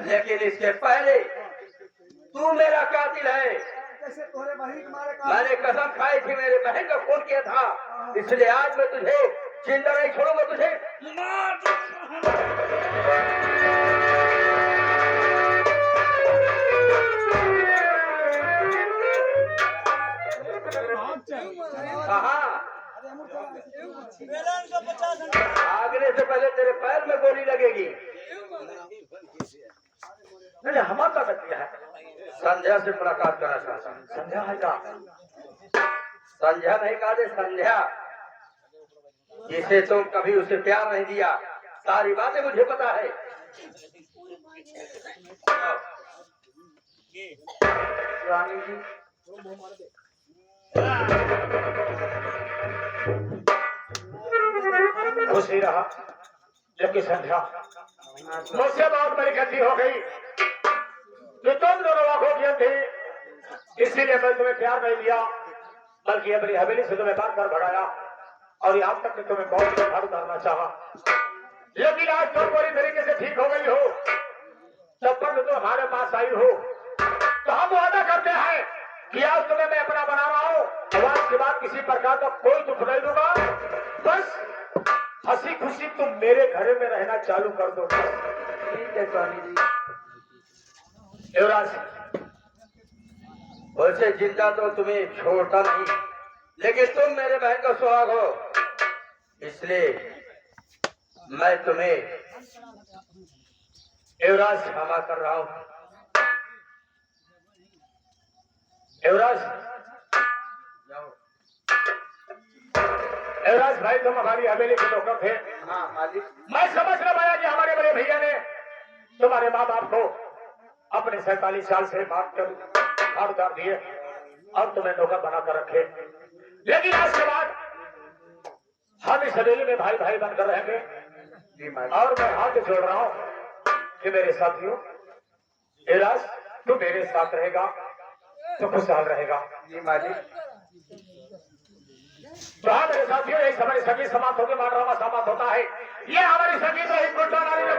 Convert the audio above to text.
लेकिन इसके पहले तू मेरा कातिल है। कैसे तोहरे बहन के मारे का मैंने कसम खाई थी, मेरे बहन का खून किया था, इसलिए आज मैं तुझे जिंदा नहीं छोड़ूंगा, तुझे मार कहा। आगने से पहले तेरे पैर में गोली लगेगी। नहीं हमारा बच्चा है। संध्या से मुलाकात करना चाहता हूँ। संध्या है का? संध्या नहीं कहा दे, संध्या जिसे तुम कभी उसे प्यार नहीं दिया, सारी बातें मुझे पता है। रानी जी खुशी रहा जबकि संध्या मुझसे बहुत बड़ी गलती हो गई जो तुम दोनों आंखों की थी, इसीलिए मैं तुम्हें प्यार नहीं दिया, बल्कि अपनी हवेली से तुम्हें बांध कर भगाया और यहाँ तक कि तुम्हें बहुत घर उतारना चाहा। लेकिन आज तुम पूरी तरीके से ठीक हो गई हो, तब तक तुम हमारे पास आई हो, तो हम वादा करते हैं कि आज तुम्हें मैं अपना बना रहा हूँ और आज के बाद किसी प्रकार का कोई दुख नहीं दूंगा। बस हंसी खुशी तुम मेरे घर में रहना चालू कर दो। ठीक है स्वामी जी। युवराज वैसे जिंदा तो तुम्हें छोड़ता नहीं, लेकिन तुम मेरे बहन का सुहाग हो, इसलिए मैं तुम्हें युवराज क्षमा कर रहा हूँ। युवराज युवराज भाई तुम हमारी हवेली के नौकर थे। हाँ मालिक। मैं समझ न पाया कि हमारे बड़े भैया ने तुम्हारे माँ बाप को अपने 47 साल से बात कर हाथ उतार दिए और तुम्हें नौकर बनाकर रखे। लेकिन आज के बाद हम इस हवेली में भाई भाई बनकर रहेंगे और मैं हाथ जोड़ रहा हूँ कि मेरे साथियों, युवराज तू मेरे साथ रहेगा तो खुशहाल रहेगा। जी मालिक। तो हाँ मेरे साथियों, एक हमारी सभी समाप्त होकर मानरामा समाप्त होता है। ये हमारी सभी तो एक गुट्टा नारी में